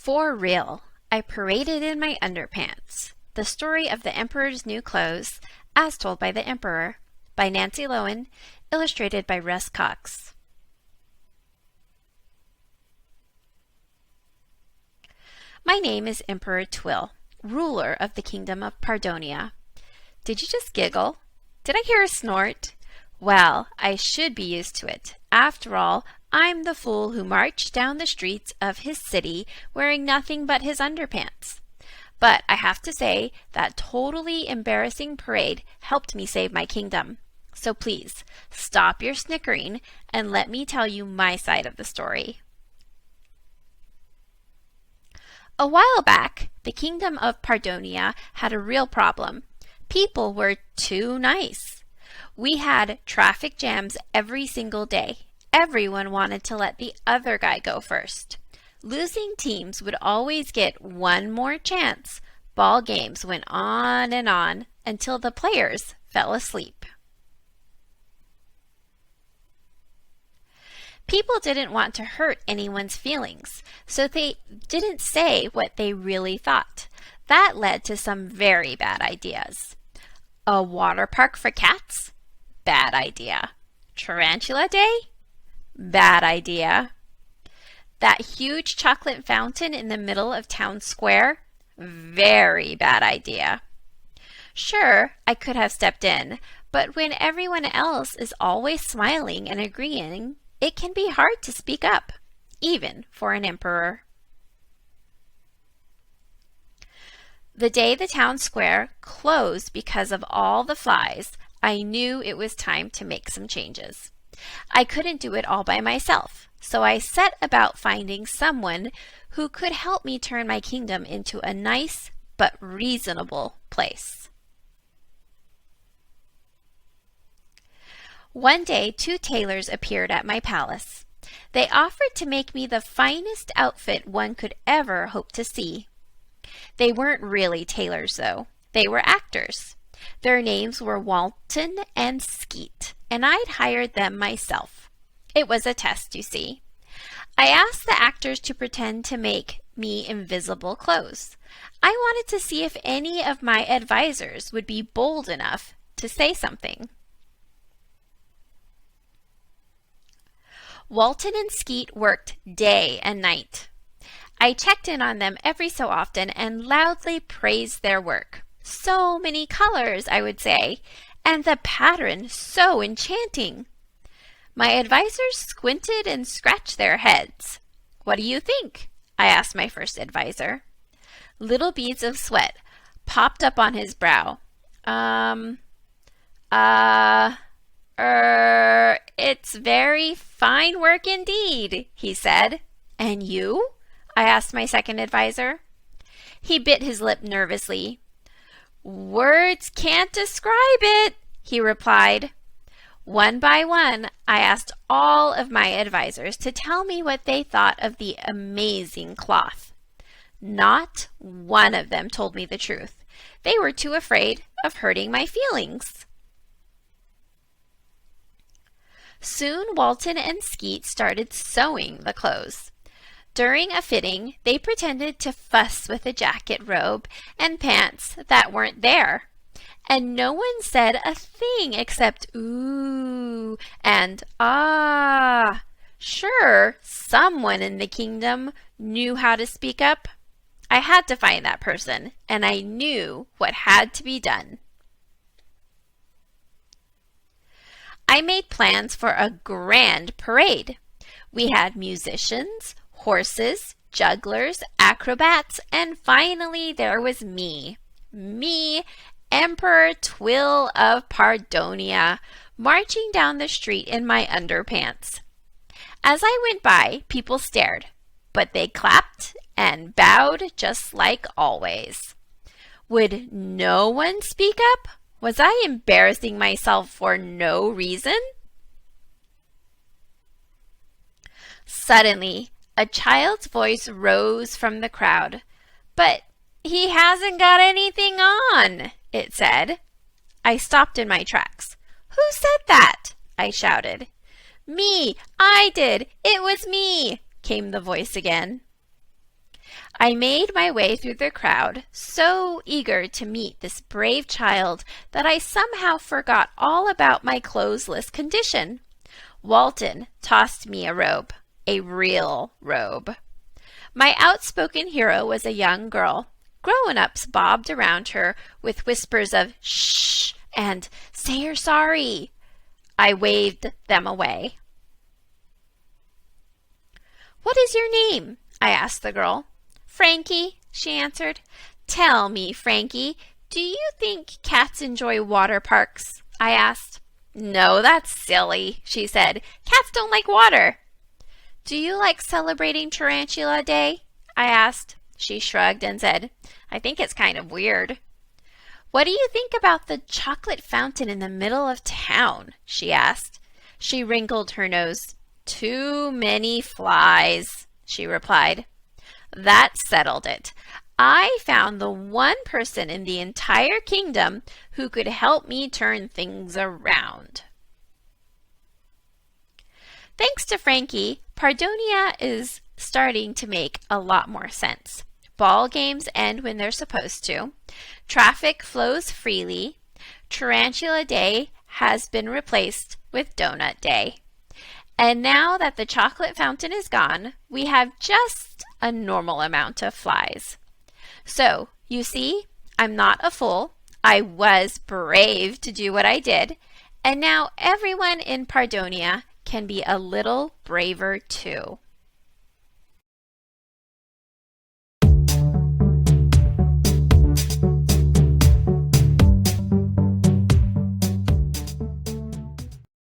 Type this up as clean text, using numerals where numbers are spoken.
For real, I paraded in my underpants. The Story of the Emperor's New Clothes, as told by the Emperor, by Nancy Loewen, illustrated by Russ Cox. My name is Emperor Twill, ruler of the kingdom of Pardonia. Did you just giggle? Did I hear a snort? Well, I should be used to it. After all, I'm the fool who marched down the streets of his city wearing nothing but his underpants. But I have to say, that totally embarrassing parade helped me save my kingdom. So please, stop your snickering and let me tell you my side of the story. A while back, the kingdom of Pardonia had a real problem. People were too nice. We had traffic jams every single day. Everyone wanted to let the other guy go first. Losing teams would always get one more chance. Ball games went on and on until the players fell asleep. People didn't want to hurt anyone's feelings, so they didn't say what they really thought. That led to some very bad ideas. A water park for cats? Bad idea. Tarantula Day? Bad idea. That huge chocolate fountain in the middle of town square? Very bad idea. Sure, I could have stepped in, but when everyone else is always smiling and agreeing, it can be hard to speak up, even for an emperor. The day the town square closed because of all the flies, I knew it was time to make some changes. I couldn't do it all by myself, so I set about finding someone who could help me turn my kingdom into a nice but reasonable place. One day, 2 tailors appeared at my palace. They offered to make me the finest outfit one could ever hope to see. They weren't really tailors, though. They were actors. Their names were Walton and Skeet, and I'd hired them myself. It was a test, you see. I asked the actors to pretend to make me invisible clothes. I wanted to see if any of my advisors would be bold enough to say something. Walton and Skeet worked day and night. I checked in on them every so often and loudly praised their work. So many colors, I would say, and the pattern so enchanting. My advisors squinted and scratched their heads. What do you think? I asked my first advisor. Little beads of sweat popped up on his brow. It's very fine work indeed, he said. And you? I asked my second advisor. He bit his lip nervously. Words can't describe it, he replied. One by one, I asked all of my advisors to tell me what they thought of the amazing cloth. Not one of them told me the truth. They were too afraid of hurting my feelings. Soon Walton and Skeet started sewing the clothes. During a fitting, they pretended to fuss with a jacket, robe, and pants that weren't there. And no one said a thing except ooh and ah. Sure, someone in the kingdom knew how to speak up. I had to find that person, and I knew what had to be done. I made plans for a grand parade. We had musicians, horses, jugglers, acrobats, and finally there was me. Me, Emperor Twill of Pardonia, marching down the street in my underpants. As I went by, people stared, but they clapped and bowed just like always. Would no one speak up? Was I embarrassing myself for no reason? Suddenly, a child's voice rose from the crowd. But he hasn't got anything on, it said. I stopped in my tracks. Who said that? I shouted. Me! I did! It was me! Came the voice again. I made my way through the crowd, so eager to meet this brave child that I somehow forgot all about my clothesless condition. Walton tossed me a robe, a real robe. My outspoken hero was a young girl. Grown-ups bobbed around her with whispers of shh and say you're sorry. I waved them away. What is your name? I asked the girl. Frankie, she answered. Tell me, Frankie, do you think cats enjoy water parks? I asked. No, that's silly, she said. Cats don't like water. Do you like celebrating Tarantula Day? I asked. She shrugged and said, I think it's kind of weird. What do you think about the chocolate fountain in the middle of town? She asked. She wrinkled her nose. Too many flies, she replied. That settled it. I found the one person in the entire kingdom who could help me turn things around. Thanks to Frankie, Pardonia is starting to make a lot more sense. Ball games end when they're supposed to. Traffic flows freely. Tarantula Day has been replaced with Donut Day. And now that the chocolate fountain is gone, we have just a normal amount of flies. So, you see, I'm not a fool. I was brave to do what I did. And now everyone in Pardonia can be a little braver too.